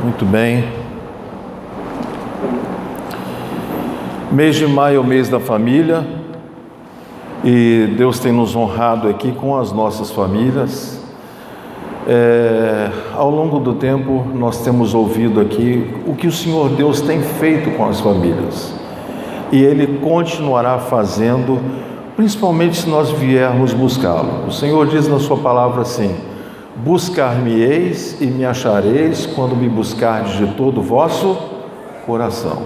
Muito bem. Mês de maio é o mês da família e Deus tem nos honrado aqui com as nossas famílias. Ao longo do tempo nós temos ouvido aqui o que o Senhor Deus tem feito com as famílias e Ele continuará fazendo, principalmente se nós viermos buscá-lo. O Senhor diz na sua palavra assim: buscar-me-eis e me achareis quando me buscardes de todo o vosso coração.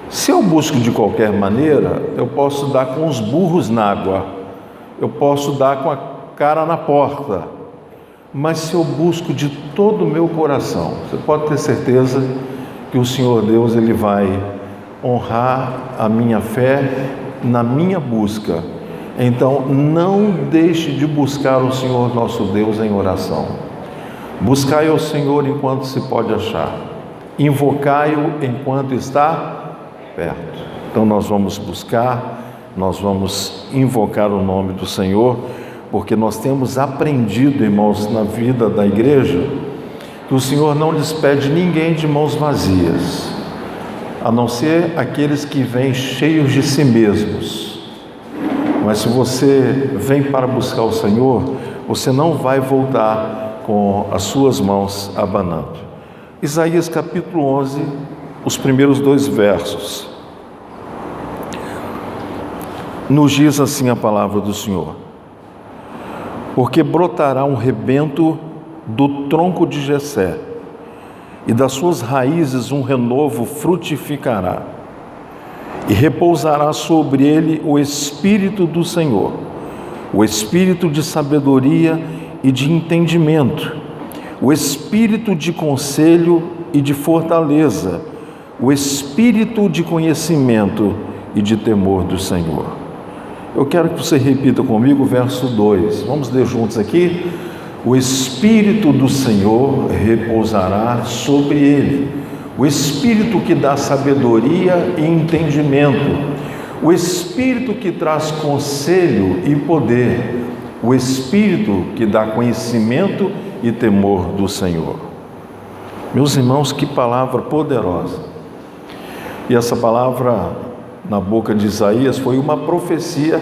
Se eu busco de qualquer maneira, eu posso dar com os burros na água, eu posso dar com a cara na porta, mas se eu busco de todo o meu coração, você pode ter certeza que o Senhor Deus Ele vai honrar a minha fé na minha busca. Então, não deixe de buscar o Senhor nosso Deus em oração. Buscai ao Senhor enquanto se pode achar. Invocai-o enquanto está perto. Então, nós vamos buscar, nós vamos invocar o nome do Senhor, porque nós temos aprendido, irmãos, na vida da igreja, que o Senhor não despede ninguém de mãos vazias, a não ser aqueles que vêm cheios de si mesmos. Mas se você vem para buscar o Senhor, você não vai voltar com as suas mãos abanando. Isaías capítulo 11, os primeiros 2 versos. Nos diz assim a palavra do Senhor: porque brotará um rebento do tronco de Jessé, e das suas raízes um renovo frutificará. E repousará sobre ele o Espírito do Senhor, o Espírito de sabedoria e de entendimento, o Espírito de conselho e de fortaleza, o Espírito de conhecimento e de temor do Senhor. Eu quero que você repita comigo o verso 2. Vamos ler juntos aqui. O Espírito do Senhor repousará sobre ele. O Espírito que dá sabedoria e entendimento, o Espírito que traz conselho e poder, o Espírito que dá conhecimento e temor do Senhor. Meus irmãos, que palavra poderosa! E essa palavra na boca de Isaías foi uma profecia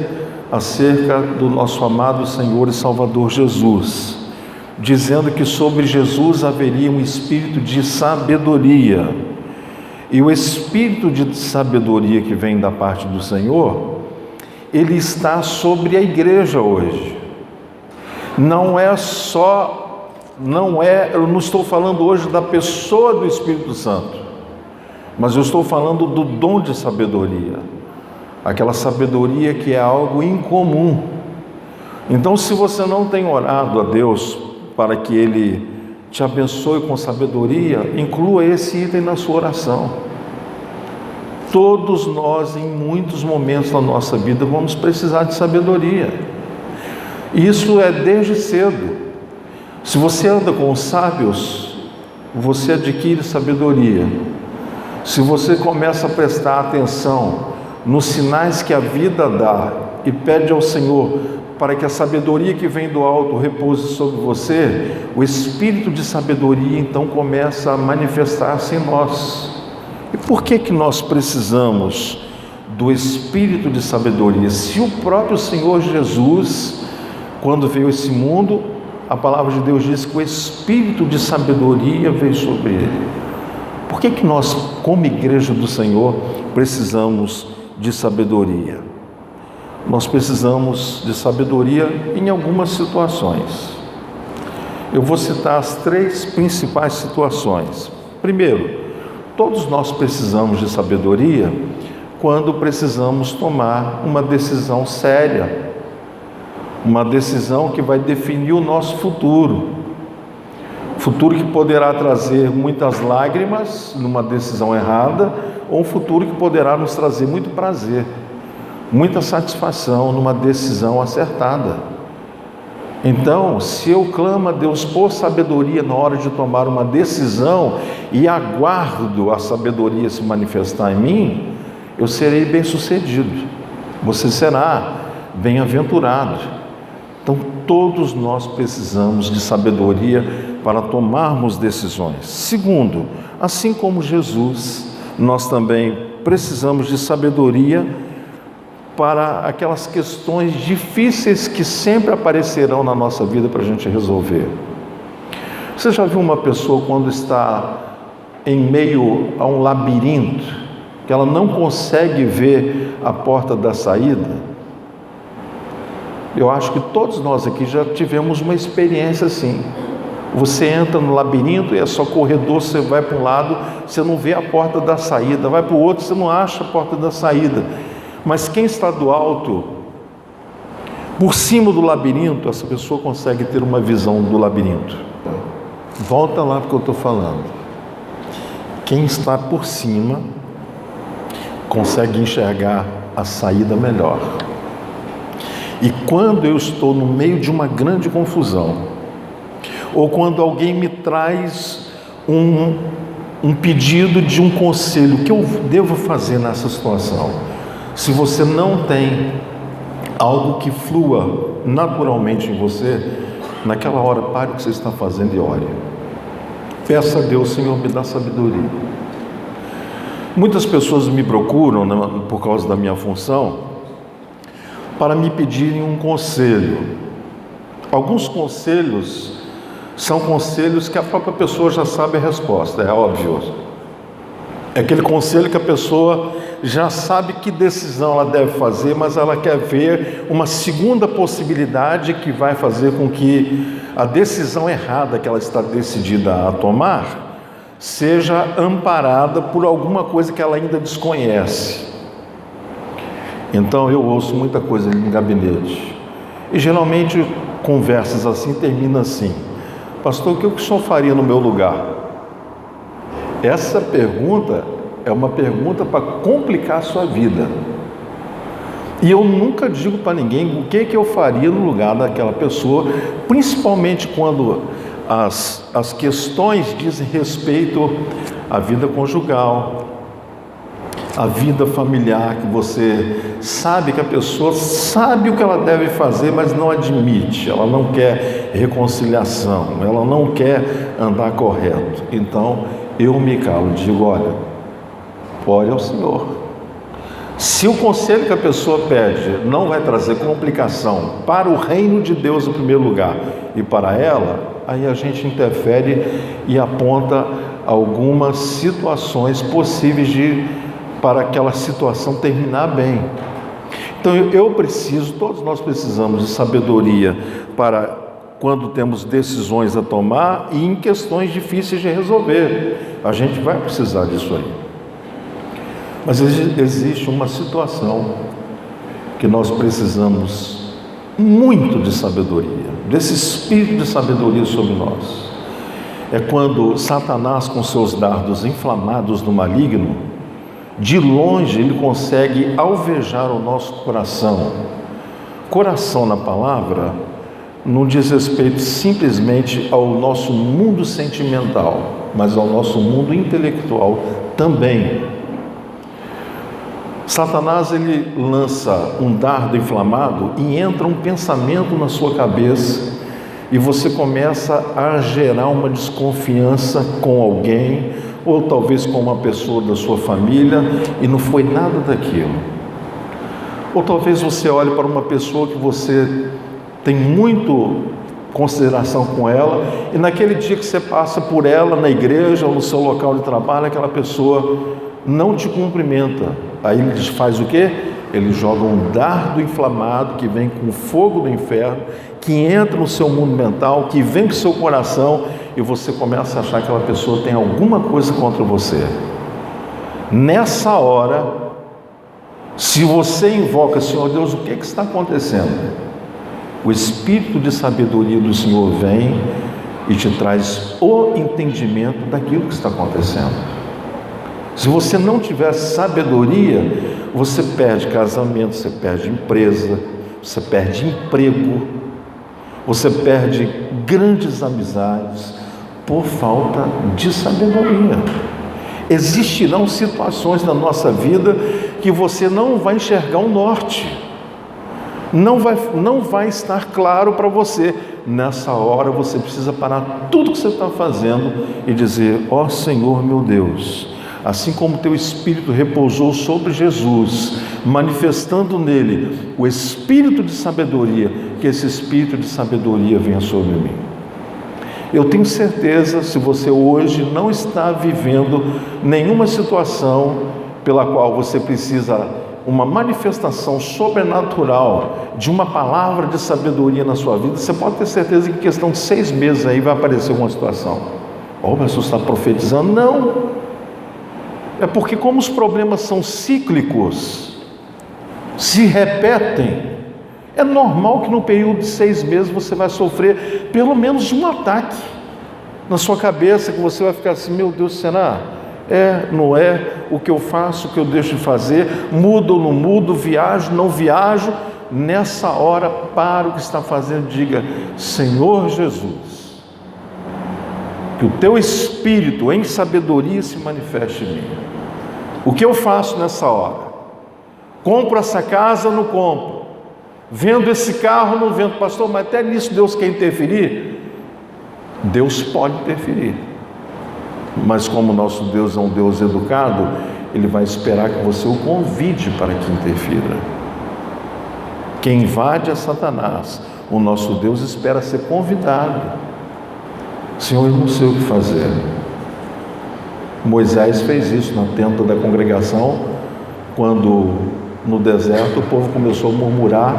acerca do nosso amado Senhor e Salvador Jesus, dizendo que sobre Jesus haveria um espírito de sabedoria. E o espírito de sabedoria que vem da parte do Senhor, ele está sobre a igreja hoje. Eu não estou falando hoje da pessoa do Espírito Santo, mas eu estou falando do dom de sabedoria, aquela sabedoria que é algo incomum. Então, se você não tem orado a Deus para que Ele te abençoe com sabedoria, inclua esse item na sua oração. Todos nós, em muitos momentos da nossa vida, vamos precisar de sabedoria. Isso é desde cedo. Se você anda com os sábios, você adquire sabedoria. Se você começa a prestar atenção nos sinais que a vida dá e pede ao Senhor para que a sabedoria que vem do alto repouse sobre você, o Espírito de sabedoria então começa a manifestar-se em nós. E por que nós precisamos do Espírito de sabedoria? Se o próprio Senhor Jesus, quando veio a esse mundo, a palavra de Deus diz que o Espírito de sabedoria veio sobre ele. Por que nós, como igreja do Senhor, precisamos de sabedoria? Nós precisamos de sabedoria em algumas situações. Eu vou citar as 3 principais situações. Primeiro, todos nós precisamos de sabedoria quando precisamos tomar uma decisão séria, uma decisão que vai definir o nosso futuro. Futuro que poderá trazer muitas lágrimas numa decisão errada, ou um futuro que poderá nos trazer muito prazer, muita satisfação numa decisão acertada. Então, se eu clamo a Deus por sabedoria na hora de tomar uma decisão e aguardo a sabedoria se manifestar em mim, eu serei bem-sucedido. Você será bem-aventurado. Então, todos nós precisamos de sabedoria para tomarmos decisões. Segundo, assim como Jesus, nós também precisamos de sabedoria para aquelas questões difíceis que sempre aparecerão na nossa vida para a gente resolver. Você já viu uma pessoa quando está em meio a um labirinto, que ela não consegue ver a porta da saída? Eu acho que todos nós aqui já tivemos uma experiência assim. Você entra no labirinto e é só corredor, você vai para um lado, você não vê a porta da saída, vai para o outro, você não acha a porta da saída. Mas quem está do alto, por cima do labirinto, essa pessoa consegue ter uma visão do labirinto. Volta lá porque eu estou falando. Quem está por cima consegue enxergar a saída melhor. E quando eu estou no meio de uma grande confusão, ou quando alguém me traz um pedido de um conselho, o que eu devo fazer nessa situação? Se você não tem algo que flua naturalmente em você, naquela hora pare o que você está fazendo e ore. Peça a Deus: Senhor, me dá sabedoria. Muitas pessoas me procuram, por causa da minha função, para me pedirem um conselho. Alguns conselhos são conselhos que a própria pessoa já sabe a resposta, é óbvio. É aquele conselho que a pessoa já sabe que decisão ela deve fazer, mas ela quer ver uma segunda possibilidade que vai fazer com que a decisão errada que ela está decidida a tomar seja amparada por alguma coisa que ela ainda desconhece. Então eu ouço muita coisa ali no gabinete, e geralmente conversas assim terminam assim: pastor, o que o senhor faria no meu lugar? Essa pergunta é uma pergunta para complicar a sua vida. E eu nunca digo para ninguém o que eu faria no lugar daquela pessoa, principalmente quando as questões dizem respeito à vida conjugal, à vida familiar, que você sabe que a pessoa sabe o que ela deve fazer, mas não admite, ela não quer reconciliação, ela não quer andar correto. Então eu me calo, digo: olha, ore ao Senhor. Se o conselho que a pessoa pede não vai trazer complicação para o reino de Deus em primeiro lugar e para ela, aí a gente interfere e aponta algumas situações possíveis para aquela situação terminar bem. Então eu preciso, todos nós precisamos de sabedoria para quando temos decisões a tomar e em questões difíceis de resolver. A gente vai precisar disso aí. Mas existe uma situação que nós precisamos muito de sabedoria, desse espírito de sabedoria sobre nós. É quando Satanás, com seus dardos inflamados do maligno, de longe ele consegue alvejar o nosso coração. Coração, na palavra, não diz respeito simplesmente ao nosso mundo sentimental, mas ao nosso mundo intelectual também. Satanás, ele lança um dardo inflamado e entra um pensamento na sua cabeça e você começa a gerar uma desconfiança com alguém, ou talvez com uma pessoa da sua família, e não foi nada daquilo. Ou talvez você olhe para uma pessoa que você tem muito consideração com ela, e naquele dia que você passa por ela na igreja ou no seu local de trabalho, aquela pessoa não te cumprimenta. Aí ele faz o quê? Ele joga um dardo inflamado que vem com o fogo do inferno, que entra no seu mundo mental, que vem para o seu coração, e você começa a achar que aquela pessoa tem alguma coisa contra você. Nessa hora, se você invoca: Senhor Deus, o que está acontecendo? O Espírito de sabedoria do Senhor vem e te traz o entendimento daquilo que está acontecendo. Se você não tiver sabedoria, você perde casamento, você perde empresa, você perde emprego, você perde grandes amizades por falta de sabedoria. Existirão situações na nossa vida que você não vai enxergar o norte. não vai estar claro para você. Nessa hora você precisa parar tudo que você está fazendo e dizer: ó Senhor meu Deus, assim como teu Espírito repousou sobre Jesus, manifestando nele o Espírito de sabedoria, que esse Espírito de sabedoria venha sobre mim. Eu tenho certeza, se você hoje não está vivendo nenhuma situação pela qual você precisa uma manifestação sobrenatural de uma palavra de sabedoria na sua vida, você pode ter certeza que em questão de 6 meses aí vai aparecer uma situação. O pastor está profetizando? Não. É porque como os problemas são cíclicos, se repetem, é normal que no período de 6 meses você vai sofrer pelo menos de um ataque na sua cabeça, que você vai ficar assim: meu Deus, será? É, não é? O que eu faço, o que eu deixo de fazer? Mudo ou não mudo? Viajo, não viajo? Nessa hora, para o que está fazendo, diga: Senhor Jesus, que o teu Espírito em sabedoria se manifeste em mim. O que eu faço nessa hora? Compro essa casa ou não compro? Vendo esse carro ou não vendo? Pastor, mas até nisso Deus quer interferir? Deus pode interferir, mas como nosso Deus é um Deus educado, Ele vai esperar que você o convide para que interfira. Quem invade é Satanás. O nosso Deus espera ser convidado. Senhor, eu não sei o que fazer. Moisés fez isso na tenda da congregação, quando no deserto o povo começou a murmurar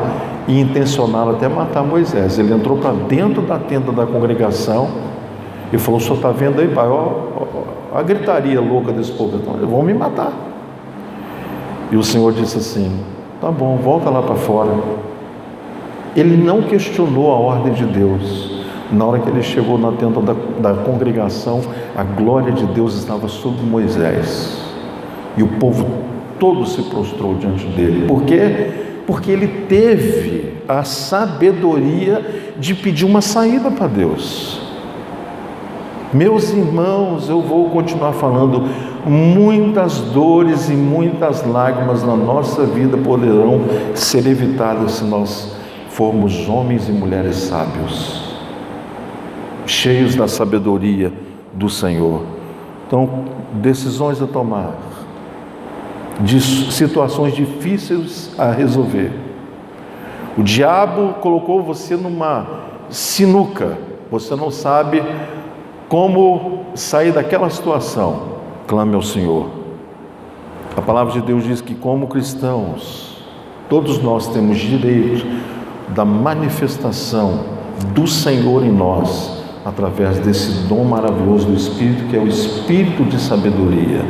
e intencionaram até matar Moisés. Ele entrou para dentro da tenda da congregação e falou: o senhor está vendo aí, pai? Ó, a gritaria louca desse povo, então, eles vão me matar. E o Senhor disse assim: tá bom, volta lá para fora. Ele não questionou a ordem de Deus. Na hora que ele chegou na tenda da congregação, a glória de Deus estava sobre Moisés, e o povo todo se prostrou diante dele. Por quê? Porque ele teve a sabedoria de pedir uma saída para Deus. Meus irmãos, eu vou continuar falando, muitas dores e muitas lágrimas na nossa vida poderão ser evitadas se nós formos homens e mulheres sábios, cheios da sabedoria do Senhor. Então, decisões a tomar, de situações difíceis a resolver. O diabo colocou você numa sinuca, você não sabe como sair daquela situação. Clame ao Senhor. A palavra de Deus diz que, como cristãos, todos nós temos direito da manifestação do Senhor em nós, através desse dom maravilhoso do Espírito, que é o Espírito de sabedoria.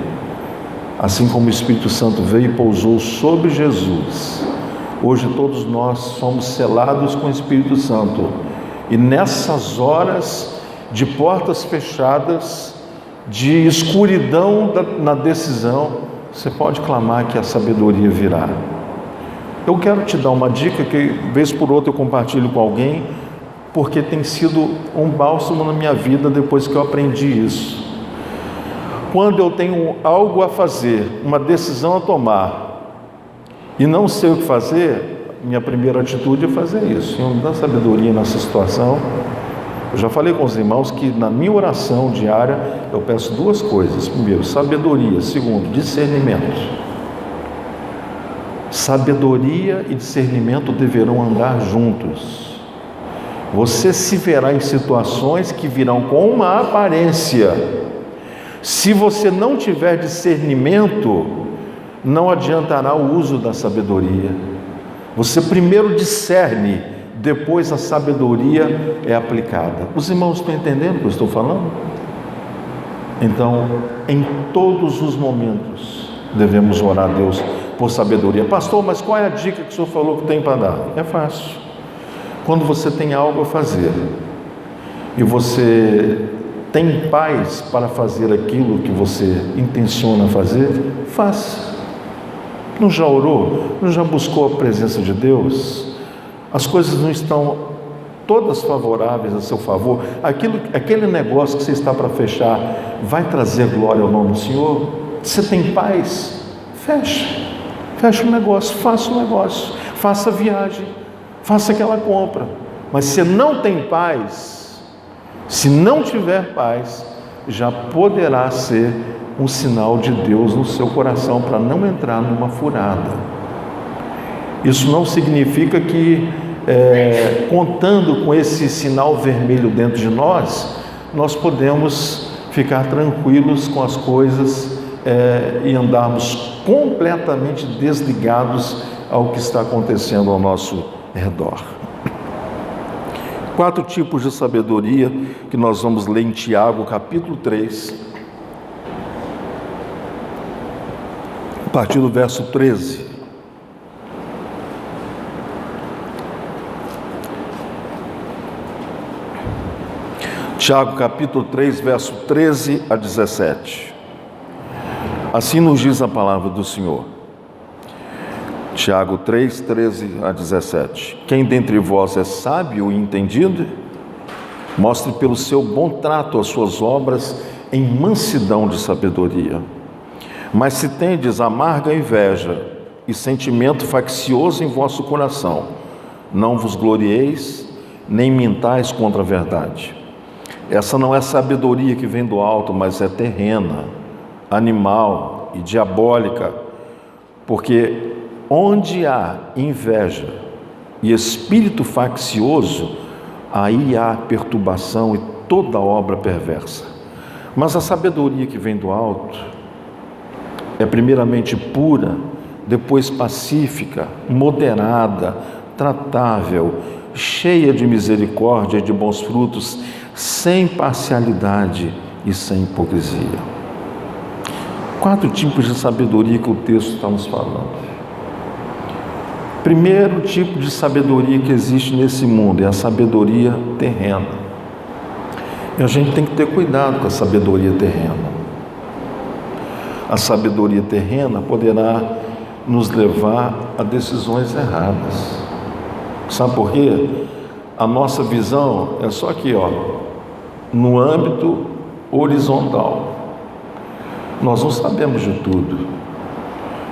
Assim como o Espírito Santo veio e pousou sobre Jesus, hoje todos nós somos selados com o Espírito Santo. E nessas horas de portas fechadas, de escuridão na decisão, você pode clamar que a sabedoria virá. Eu quero te dar uma dica que, vez por outra, eu compartilho com alguém, porque tem sido um bálsamo na minha vida depois que eu aprendi isso. Quando eu tenho algo a fazer, uma decisão a tomar, e não sei o que fazer, minha primeira atitude é fazer isso. Senhor, me dá sabedoria nessa situação. Eu já falei com os irmãos que na minha oração diária eu peço 2 coisas. Primeiro, sabedoria. Segundo, discernimento. Sabedoria e discernimento deverão andar juntos. Você se verá em situações que virão com uma aparência. Se você não tiver discernimento, não adiantará o uso da sabedoria. Você primeiro discerne, depois a sabedoria é aplicada. Os irmãos estão entendendo o que eu estou falando? Então, em todos os momentos, devemos orar a Deus por sabedoria. Pastor, mas qual é a dica que o senhor falou que tem para dar? É fácil. Quando você tem algo a fazer e você tem paz para fazer aquilo que você intenciona fazer, faça. Não já orou? Não já buscou a presença de Deus? As coisas não estão todas favoráveis a seu favor? Aquele negócio que você está para fechar vai trazer glória ao nome do Senhor? Você tem paz? Feche o negócio, faça o negócio, faça a viagem. faça aquela compra. Mas se não tem paz, se não tiver paz, já poderá ser um sinal de Deus no seu coração para não entrar numa furada. Isso não significa que, contando com esse sinal vermelho dentro de nós podemos ficar tranquilos com as coisas e andarmos completamente desligados ao que está acontecendo ao nosso redor. 4 tipos de sabedoria que nós vamos ler em Tiago, capítulo 3, a partir do verso 13. Tiago, capítulo 3, verso 13 a 17. Assim nos diz a palavra do Senhor. Tiago 3, 13 a 17. Quem dentre vós é sábio e entendido? Mostre pelo seu bom trato as suas obras em mansidão de sabedoria. Mas se tendes amarga inveja e sentimento faccioso em vosso coração, não vos glorieis, nem mintais contra a verdade. Essa não é sabedoria que vem do alto, mas é terrena, animal e diabólica, porque onde há inveja e espírito faccioso, aí há perturbação e toda obra perversa. Mas a sabedoria que vem do alto é primeiramente pura, depois pacífica, moderada, tratável, cheia de misericórdia e de bons frutos, sem parcialidade e sem hipocrisia. 4 tipos de sabedoria que o texto está nos falando. Primeiro tipo de sabedoria que existe nesse mundo é a sabedoria terrena. E a gente tem que ter cuidado com a sabedoria terrena. A sabedoria terrena poderá nos levar a decisões erradas. Sabe por quê? A nossa visão é só aqui, no âmbito horizontal. Nós não sabemos de tudo.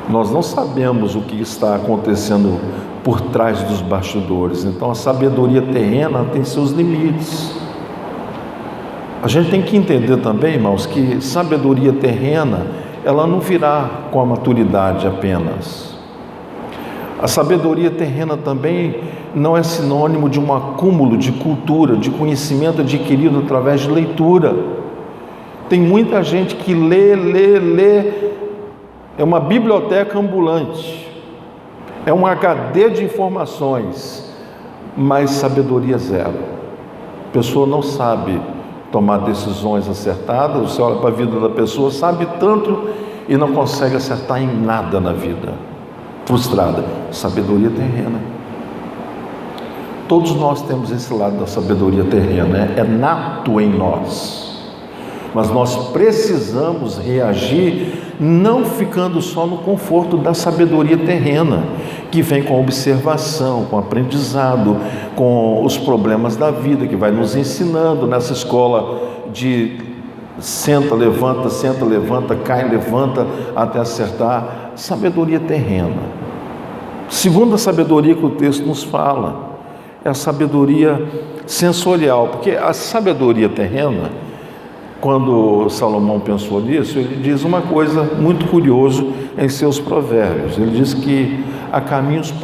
Nós não sabemos o que está acontecendo por trás dos bastidores. Então a sabedoria terrena tem seus limites. A gente tem que entender também, irmãos, que sabedoria terrena, ela não virá com a maturidade apenas. A sabedoria terrena também não é sinônimo de um acúmulo de cultura, de conhecimento adquirido através de leitura. Tem muita gente que lê, é uma biblioteca ambulante, é um HD de informações, mas sabedoria zero. A pessoa não sabe tomar decisões acertadas. Você olha para a vida da pessoa, sabe tanto e não consegue acertar em nada na vida. Frustrada. Sabedoria terrena. Todos nós temos esse lado da sabedoria terrena, é nato em nós. Mas nós precisamos reagir não ficando só no conforto da sabedoria terrena, que vem com a observação, com o aprendizado, com os problemas da vida, que vai nos ensinando nessa escola de senta, levanta, cai, levanta, até acertar. Sabedoria terrena. Segunda sabedoria que o texto nos fala é a sabedoria sensorial, porque a sabedoria terrena, quando Salomão pensou nisso, ele diz uma coisa muito curiosa em seus provérbios. Ele diz que há caminhos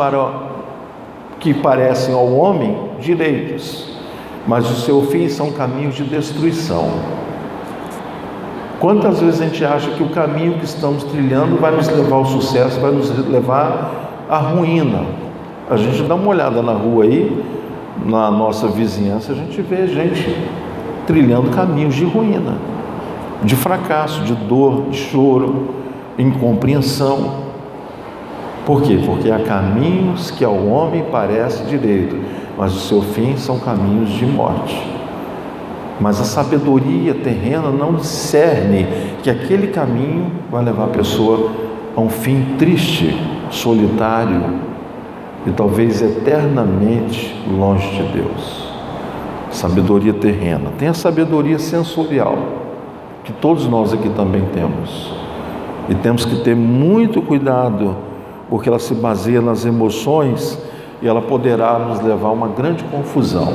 que parecem ao homem direitos, mas o seu fim são caminhos de destruição. Quantas vezes a gente acha que o caminho que estamos trilhando vai nos levar ao sucesso, vai nos levar à ruína? A gente dá uma olhada na rua aí, na nossa vizinhança, a gente vê gente trilhando caminhos de ruína, de fracasso, de dor, de choro, incompreensão. Por quê? Porque há caminhos que ao homem parece direito, mas o seu fim são caminhos de morte. Mas a sabedoria terrena não discerne que aquele caminho vai levar a pessoa a um fim triste, solitário e talvez eternamente longe de Deus. Sabedoria terrena. Tem a sabedoria sensorial, que todos nós aqui também temos. E temos que ter muito cuidado, porque ela se baseia nas emoções e ela poderá nos levar a uma grande confusão.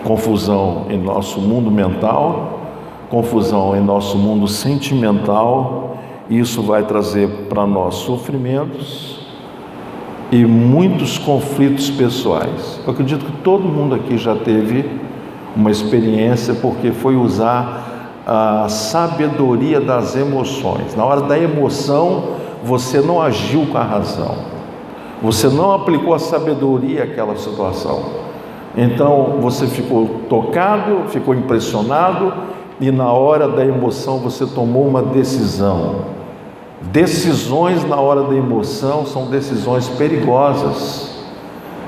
Confusão em nosso mundo mental, confusão em nosso mundo sentimental, e isso vai trazer para nós sofrimentos e muitos conflitos pessoais. Eu acredito que todo mundo aqui já teve uma experiência, porque foi usar a sabedoria das emoções. Na hora da emoção, você não agiu com a razão, você não aplicou a sabedoria àquela situação. Então você ficou tocado, ficou impressionado, e na hora da emoção você tomou uma decisão. Decisões na hora da emoção são decisões perigosas.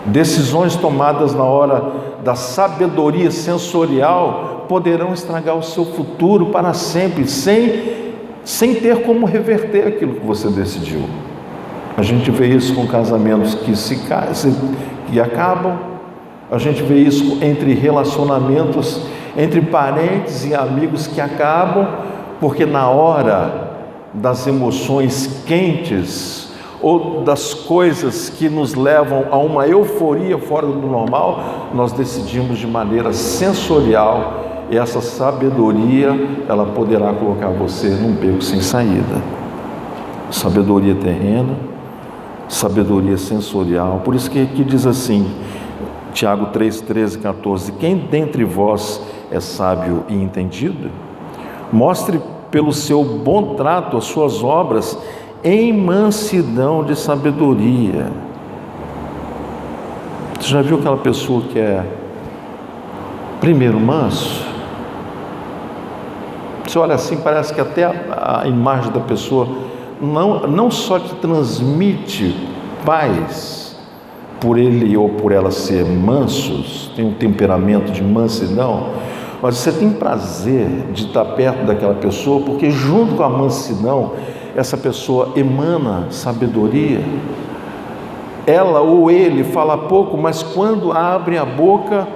Decisões tomadas na hora da sabedoria sensorial poderão estragar o seu futuro para sempre, sem ter como reverter aquilo que você decidiu. A gente vê isso com casamentos que acabam, a gente vê isso entre relacionamentos, entre parentes e amigos que acabam, porque na hora das emoções quentes ou das coisas que nos levam a uma euforia fora do normal, nós decidimos de maneira sensorial, e essa sabedoria, ela poderá colocar você num beco sem saída. Sabedoria terrena, sabedoria sensorial. Por isso que aqui diz assim, Tiago 3, 13, 14: quem dentre vós é sábio e entendido? Mostre pelo seu bom trato as suas obras em mansidão de sabedoria. Você já viu aquela pessoa que é primeiro manso? Você olha assim, parece que até a imagem da pessoa não só te transmite paz, por ele ou por ela ser mansos, tem um temperamento de mansidão, mas você tem prazer de estar perto daquela pessoa, porque junto com a mansidão, essa pessoa emana sabedoria. Ela ou ele fala pouco, mas quando abre a boca,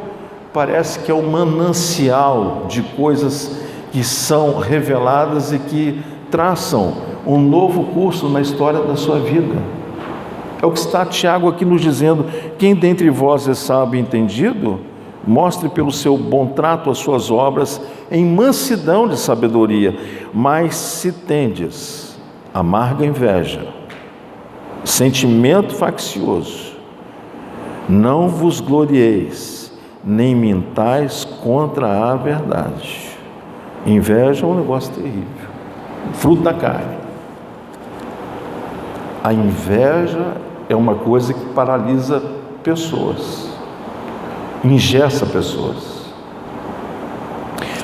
parece que é um manancial de coisas que são reveladas e que traçam um novo curso na história da sua vida. É o que está Tiago aqui nos dizendo: quem dentre vós é sábio e entendido, mostre pelo seu bom trato as suas obras em mansidão de sabedoria. Mas se tendes amarga inveja, sentimento faccioso, não vos glorieis, nem mintais contra a verdade. Inveja é um negócio terrível, fruto da carne. A inveja é uma coisa que paralisa pessoas, engessa pessoas.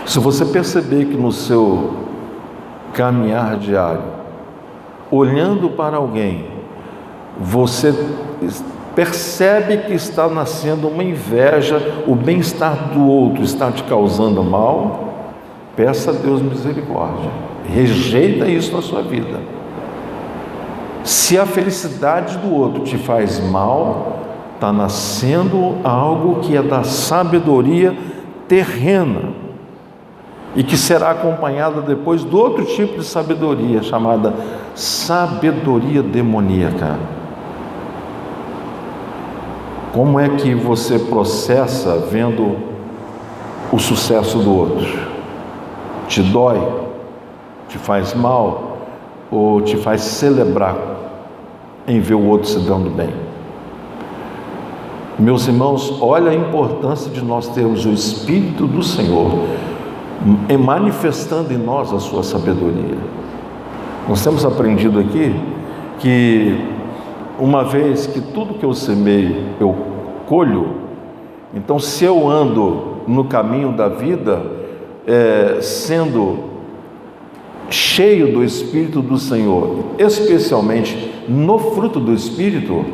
Se você perceber que no seu caminhar diário, olhando para alguém, você percebe que está nascendo uma inveja, o bem-estar do outro está te causando mal, peça a Deus misericórdia, rejeita isso na sua vida. Se a felicidade do outro te faz mal, está nascendo algo que é da sabedoria terrena e que será acompanhada depois do outro tipo de sabedoria, chamada sabedoria demoníaca. Como é que você processa vendo o sucesso do outro? Te dói? Te faz mal? Ou te faz celebrar em ver o outro se dando bem? Meus irmãos, olha a importância de nós termos o Espírito do Senhor manifestando em nós a sua sabedoria. Nós temos aprendido aqui que uma vez que tudo que eu semeio eu colho, então se eu ando no caminho da vida, sendo cheio do Espírito do Senhor, especialmente no fruto do Espírito,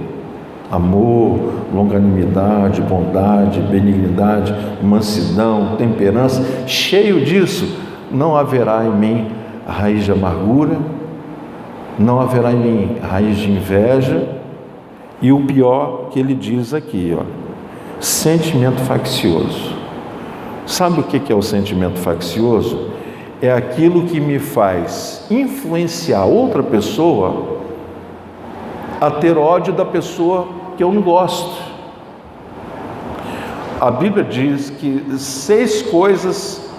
amor, longanimidade, bondade, benignidade, mansidão, temperança, cheio disso, não haverá em mim raiz de amargura, não haverá em mim raiz de inveja, e o pior que ele diz aqui, sentimento faccioso. Sabe o que é o sentimento faccioso? É aquilo que me faz influenciar outra pessoa a ter ódio da pessoa que eu não gosto. A Bíblia diz que 6 coisas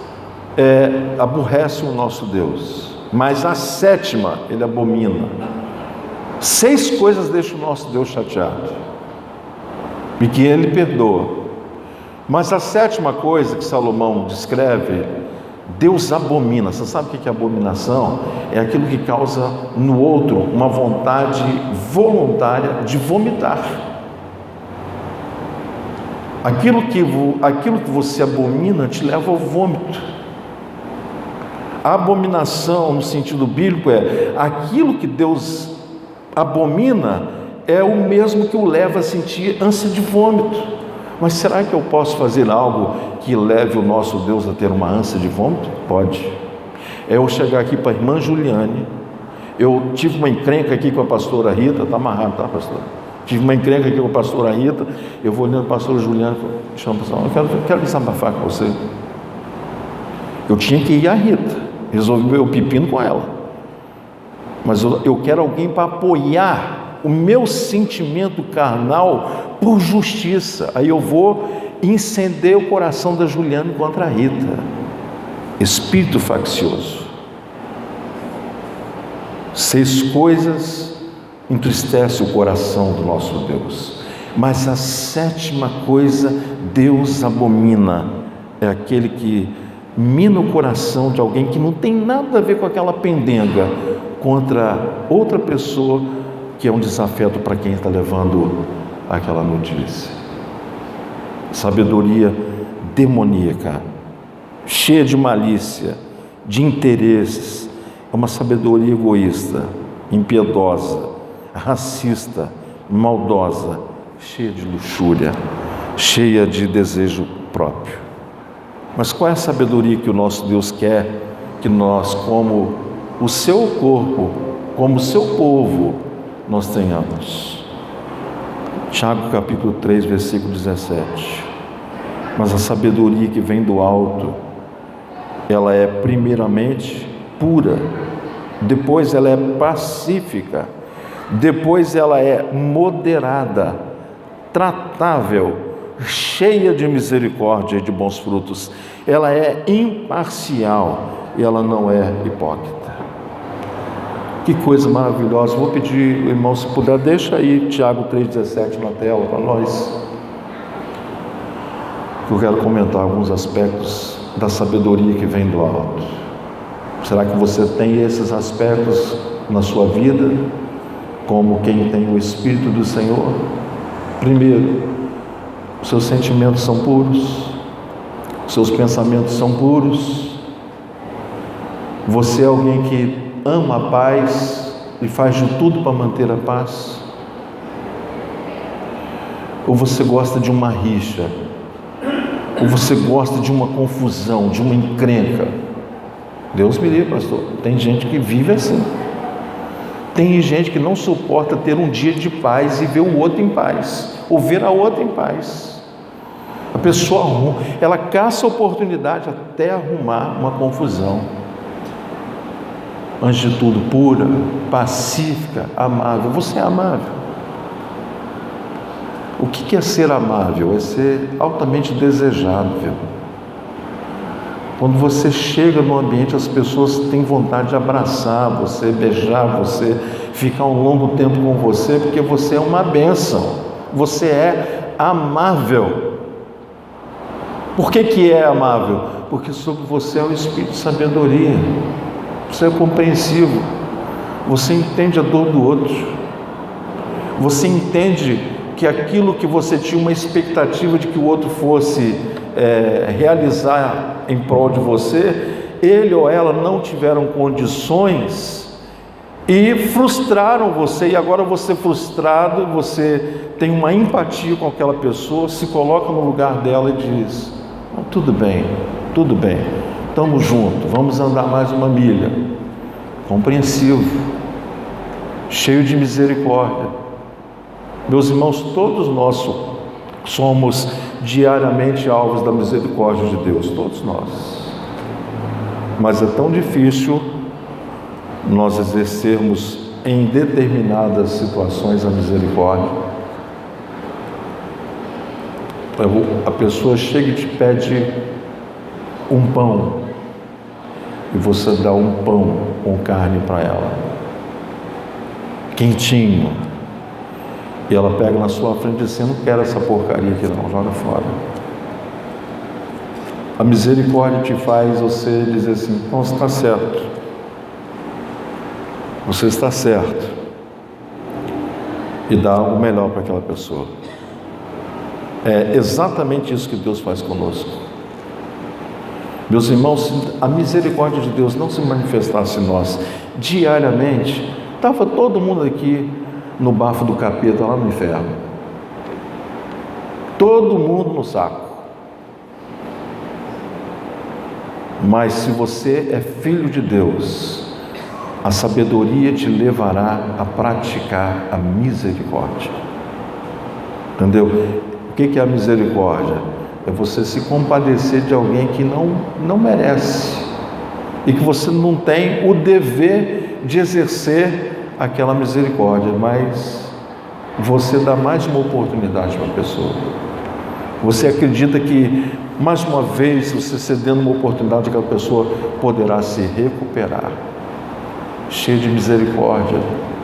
aborrecem o nosso Deus, mas a 7ª ele abomina. 6 coisas deixam o nosso Deus chateado e que ele perdoa, mas a 7ª coisa que Salomão descreve, Deus abomina. Você sabe o que é abominação? É aquilo que causa no outro uma vontade voluntária de vomitar. Aquilo que você abomina te leva ao vômito. A abominação, no sentido bíblico, é aquilo que Deus abomina, é o mesmo que o leva a sentir ânsia de vômito. Mas será que eu posso fazer algo que leve o nosso Deus a ter uma ânsia de vômito? Pode. É eu chegar aqui para a irmã Juliane. Eu tive uma encrenca aqui com a pastora Rita. Está amarrado, tá, pastora? Tive uma encrenca aqui com a pastora Rita. Eu vou olhando para a pastora Juliane e chamo para ela: eu quero desabafar com você. Eu tinha que ir à Rita, resolvi o pepino com ela. Mas eu quero alguém para apoiar o meu sentimento carnal por justiça. Aí eu vou incender o coração da Juliana contra a Rita. Espírito faccioso. 6 coisas entristecem o coração do nosso Deus, mas a 7ª coisa Deus abomina. É aquele que mina o coração de alguém que não tem nada a ver com aquela pendenga contra outra pessoa, que é um desafeto para quem está levando aquela notícia. Sabedoria demoníaca, cheia de malícia, de interesses. É uma sabedoria egoísta, impiedosa, racista, maldosa, cheia de luxúria, cheia de desejo próprio. Mas qual é a sabedoria que o nosso Deus quer que nós, como o seu corpo, como o seu povo, nós tenhamos? Tiago capítulo 3, versículo 17. Mas a sabedoria que vem do alto, ela é primeiramente pura, depois ela é pacífica, depois ela é moderada, tratável, cheia de misericórdia e de bons frutos. Ela é imparcial e ela não é hipócrita. Que coisa maravilhosa. Vou pedir, irmão, se puder, deixa aí Tiago 3,17 na tela para nós. Eu quero comentar alguns aspectos da sabedoria que vem do alto. Será que você tem esses aspectos na sua vida, como quem tem o Espírito do Senhor? Primeiro, seus sentimentos são puros, seus pensamentos são puros. Você é alguém que ama a paz e faz de tudo para manter a paz? Ou você gosta de uma rixa? Ou você gosta de uma confusão, de uma encrenca? Deus me livre, pastor. Tem gente que vive assim. Tem gente que não suporta ter um dia de paz e ver o outro em paz, ou ver a outra em paz. A pessoa, ela caça a oportunidade até arrumar uma confusão. Antes de tudo, pura, pacífica, amável. Você é amável? O que é ser amável? É ser altamente desejável. Quando você chega no ambiente, as pessoas têm vontade de abraçar você, beijar você, ficar um longo tempo com você, porque você é uma bênção. Você é amável. Por que é amável? Porque sobre você é o Espírito de sabedoria. Você é compreensivo. Você entende a dor do outro. Você entende que aquilo que você tinha uma expectativa de que o outro fosse realizar em prol de você, ele ou ela não tiveram condições e frustraram você, e agora você frustrado, você tem uma empatia com aquela pessoa, se coloca no lugar dela e diz: tudo bem, estamos juntos, vamos andar mais uma milha. Compreensivo, cheio de misericórdia. Meus irmãos, todos nós somos diariamente alvos da misericórdia de Deus, todos nós. Mas é tão difícil nós exercermos em determinadas situações a misericórdia. A pessoa chega e te pede um pão, e você dá um pão com carne para ela, quentinho, e ela pega na sua frente e diz assim: eu não quero essa porcaria aqui não, joga fora. A misericórdia te faz você dizer assim: então você está certo, você está certo, e dá algo melhor para aquela pessoa. É exatamente isso que Deus faz conosco. Meus irmãos, se a misericórdia de Deus não se manifestasse em nós diariamente, estava todo mundo aqui no bafo do capeta, lá no inferno. Todo mundo no saco. Mas se você é filho de Deus, a sabedoria te levará a praticar a misericórdia. Entendeu? O que é a misericórdia? É você se compadecer de alguém que não merece e que você não tem o dever de exercer aquela misericórdia, mas você dá mais uma oportunidade para a pessoa. Você acredita que mais uma vez, você cedendo uma oportunidade, aquela pessoa poderá se recuperar, cheia de misericórdia,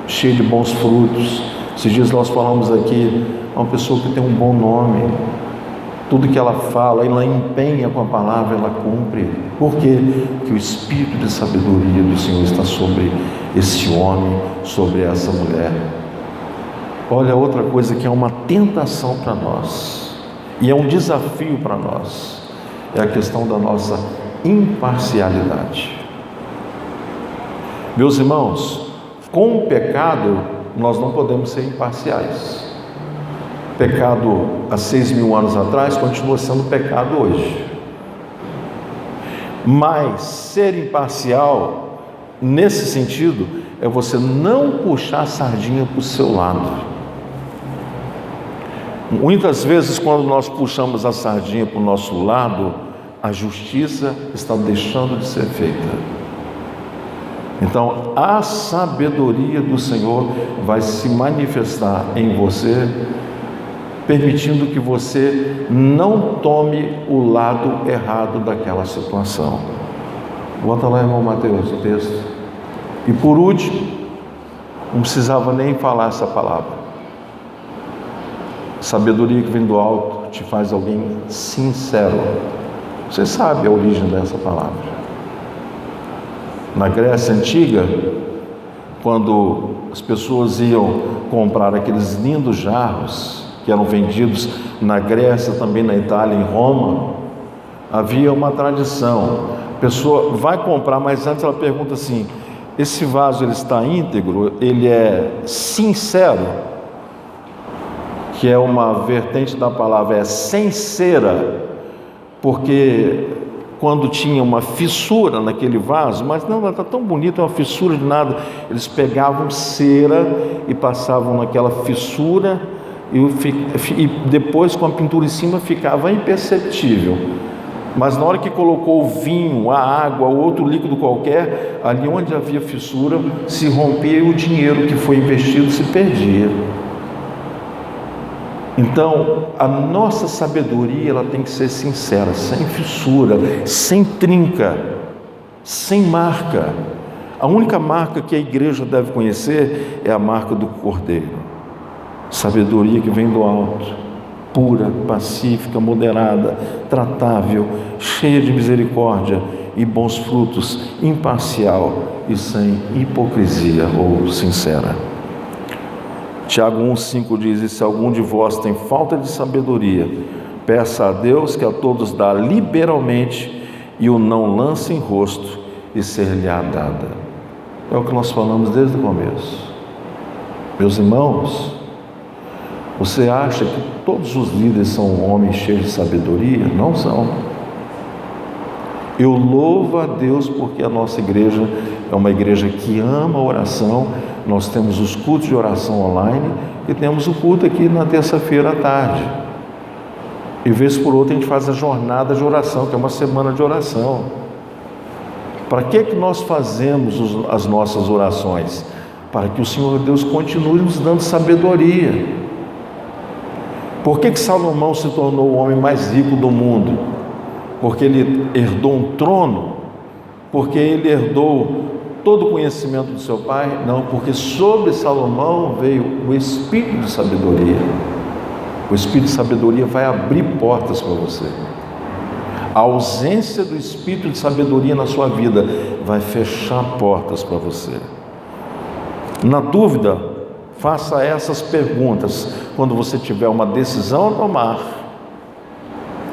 cheia de bons frutos. Esses dias nós falamos aqui, uma pessoa que tem um bom nome, tudo que ela fala, ela empenha com a palavra, ela cumpre. Por quê? Porque o Espírito de sabedoria do Senhor está sobre esse homem, sobre essa mulher. Olha, outra coisa que é uma tentação para nós, e é um desafio para nós, é a questão da nossa imparcialidade. Meus irmãos, com o pecado, nós não podemos ser imparciais. Pecado há 6.000 anos atrás continua sendo pecado hoje. Mas ser imparcial, nesse sentido, é você não puxar a sardinha para o seu lado. Muitas vezes, quando nós puxamos a sardinha para o nosso lado, a justiça está deixando de ser feita. Então, a sabedoria do Senhor vai se manifestar em você, permitindo que você não tome o lado errado daquela situação. Bota lá, irmão Mateus, o texto. E por último, não precisava nem falar essa palavra. Sabedoria que vem do alto te faz alguém sincero. Você sabe a origem dessa palavra. Na Grécia Antiga, quando as pessoas iam comprar aqueles lindos jarros que eram vendidos na Grécia, também na Itália, em Roma, havia uma tradição. A pessoa vai comprar, mas antes ela pergunta assim: esse vaso ele está íntegro? Ele é sincero? Que é uma vertente da palavra, é sem cera, porque quando tinha uma fissura naquele vaso, mas não, está tão bonito, é uma fissura de nada, eles pegavam cera e passavam naquela fissura, e depois com a pintura em cima ficava imperceptível. Mas na hora que colocou o vinho, a água, ou outro líquido qualquer, ali onde havia fissura, se rompia e o dinheiro que foi investido se perdia. Então, a nossa sabedoria, ela tem que ser sincera, sem fissura, sem trinca, sem marca. A única marca que a igreja deve conhecer é a marca do Cordeiro. Sabedoria que vem do alto, pura, pacífica, moderada, tratável, cheia de misericórdia e bons frutos, imparcial e sem hipocrisia ou sincera. Tiago 1,5 diz: e se algum de vós tem falta de sabedoria, peça a Deus, que a todos dá liberalmente, e o não lance em rosto, e ser-lhe-á dada. É o que nós falamos desde o começo. Meus irmãos, você acha que todos os líderes são homens cheios de sabedoria? Não são. Eu louvo a Deus porque a nossa igreja é uma igreja que ama a oração. Nós temos os cultos de oração online e temos o culto aqui na terça-feira à tarde. E vez por outra a gente faz a jornada de oração, que é uma semana de oração. Para que nós fazemos as nossas orações? Para que o Senhor Deus continue nos dando sabedoria. Por que Salomão se tornou o homem mais rico do mundo? Porque ele herdou um trono? Porque ele herdou todo o conhecimento do seu pai? Não, porque sobre Salomão veio o espírito de sabedoria. O espírito de sabedoria vai abrir portas para você. A ausência do espírito de sabedoria na sua vida vai fechar portas para você. Na dúvida, faça essas perguntas quando você tiver uma decisão a tomar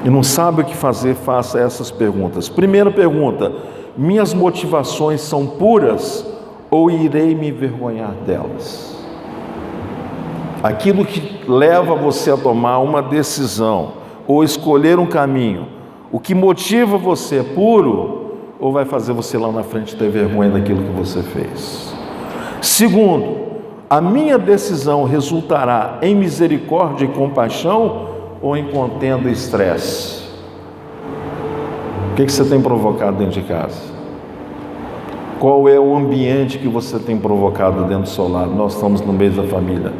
e não sabe o que fazer. Faça essas perguntas. Primeira pergunta: minhas motivações são puras ou irei me envergonhar delas? Aquilo que leva você a tomar uma decisão ou escolher um caminho, o que motiva você é puro ou vai fazer você lá na frente ter vergonha daquilo que você fez? Segundo, a minha decisão resultará em misericórdia e compaixão ou em contenda e estresse? O que você tem provocado dentro de casa? Qual é o ambiente que você tem provocado dentro do seu lar? Nós estamos no meio da família.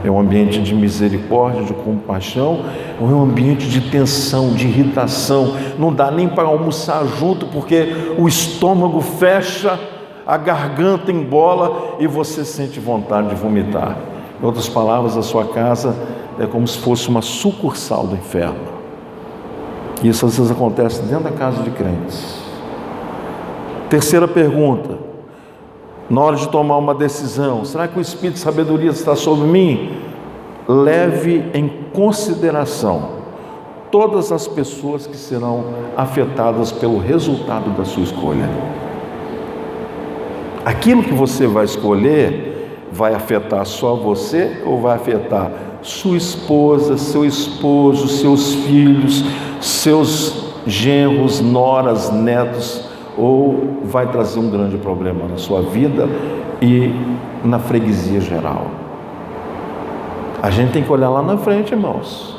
É um ambiente de misericórdia, de compaixão, ou é um ambiente de tensão, de irritação? Não dá nem para almoçar junto porque o estômago fecha, a garganta embola e você sente vontade de vomitar. Em outras palavras, a sua casa é como se fosse uma sucursal do inferno. Isso às vezes acontece dentro da casa de crentes. Terceira pergunta: na hora de tomar uma decisão, será que o espírito de sabedoria está sobre mim? Leve em consideração todas as pessoas que serão afetadas pelo resultado da sua escolha. Aquilo que você vai escolher vai afetar só você ou vai afetar sua esposa, seu esposo, seus filhos, seus genros, noras, netos, ou vai trazer um grande problema na sua vida e na freguesia geral? A gente tem que olhar lá na frente, irmãos.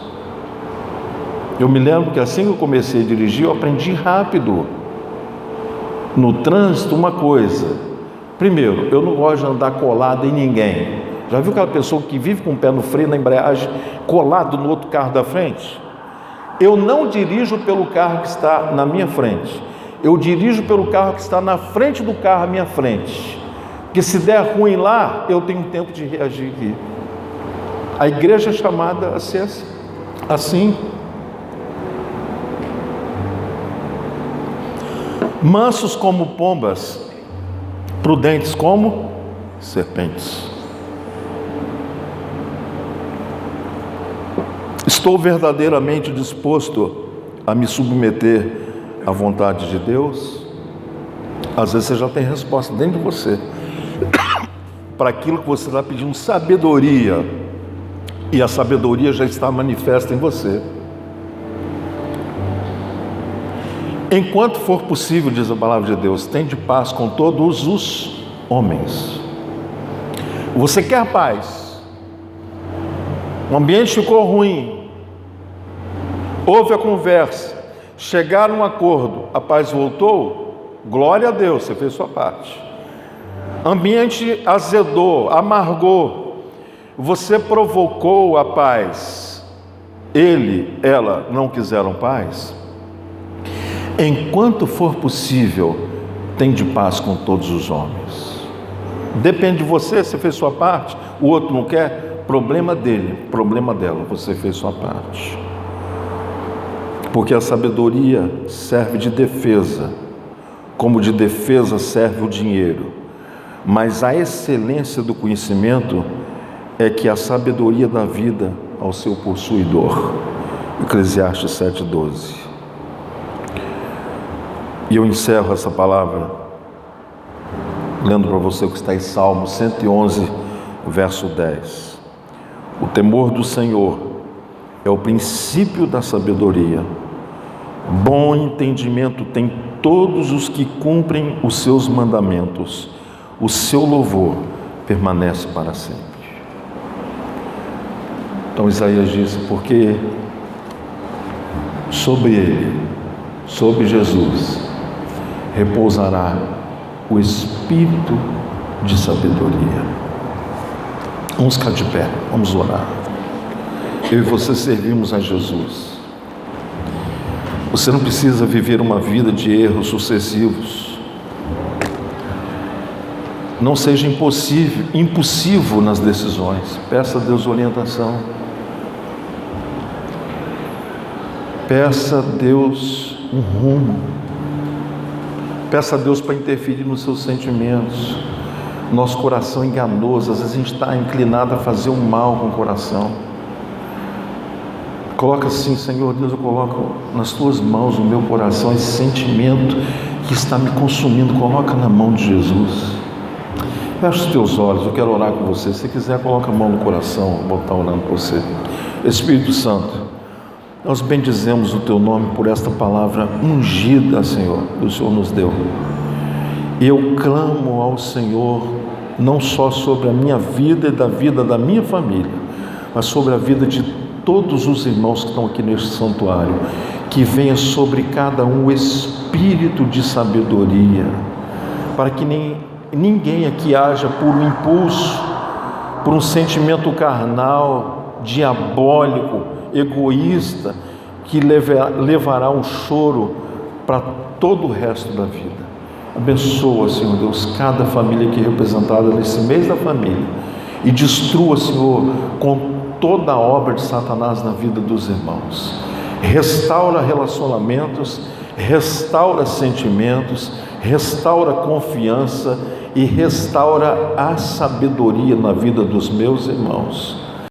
Eu me lembro que assim que eu comecei a dirigir, eu aprendi rápido. No trânsito, uma coisa: primeiro, eu não gosto de andar colado em ninguém. Já viu aquela pessoa que vive com o pé no freio, na embreagem, colado no outro carro da frente? Eu não dirijo pelo carro que está na minha frente. Eu dirijo pelo carro que está na frente do carro à minha frente. Porque se der ruim lá, eu tenho tempo de reagir aqui. A igreja é chamada a ser assim. Mansos como pombas, prudentes como serpentes. Estou verdadeiramente disposto a me submeter à vontade de Deus? Às vezes você já tem resposta dentro de você para aquilo que você está pedindo sabedoria, e a sabedoria já está manifesta em você. Enquanto for possível, diz a palavra de Deus, tende paz com todos os homens. Você quer paz? O ambiente ficou ruim, houve a conversa, chegaram a um acordo, a paz voltou, glória a Deus, você fez sua parte. Ambiente azedou, amargou, você provocou a paz, ele, ela não quiseram paz. Enquanto for possível, tende paz com todos os homens. Depende de você, você fez sua parte, o outro não quer, problema dele, problema dela, você fez sua parte. Porque a sabedoria serve de defesa, como de defesa serve o dinheiro. Mas a excelência do conhecimento é que a sabedoria dá vida ao seu possuidor. Eclesiastes 7:12. E eu encerro essa palavra lendo para você o que está em Salmo 111, verso 10. O temor do Senhor é o princípio da sabedoria. Bom entendimento tem todos os que cumprem os seus mandamentos. O seu louvor permanece para sempre. Então Isaías disse, porque sobre ele, sobre Jesus, repousará o espírito de sabedoria. Vamos ficar de pé, vamos orar. Eu e você servimos a Jesus. Você não precisa viver uma vida de erros sucessivos. Não seja impulsivo nas decisões. Peça a Deus orientação. Peça a Deus um rumo. Peça a Deus para interferir nos seus sentimentos. Nosso coração é enganoso. Às vezes a gente está inclinado a fazer o mal com o coração. Coloca assim: Senhor Deus, eu coloco nas tuas mãos o meu coração, esse sentimento que está me consumindo. Coloca na mão de Jesus. Fecha os teus olhos, eu quero orar com você. Se quiser, coloca a mão no coração, vou estar orando por você. Espírito Santo, nós bendizemos o teu nome por esta palavra ungida, Senhor, que o Senhor nos deu. E eu clamo ao Senhor, não só sobre a minha vida e da vida da minha família, mas sobre a vida de todos os irmãos que estão aqui neste santuário, que venha sobre cada um o espírito de sabedoria, para que ninguém aqui haja por um impulso, por um sentimento carnal, diabólico, egoísta, que levará um choro para todo o resto da vida. Abençoa, Senhor Deus, cada família aqui representada nesse mês da família, e destrua, Senhor, com toda a obra de Satanás na vida dos irmãos. Restaura relacionamentos, restaura sentimentos, restaura confiança e restaura a sabedoria na vida dos meus irmãos.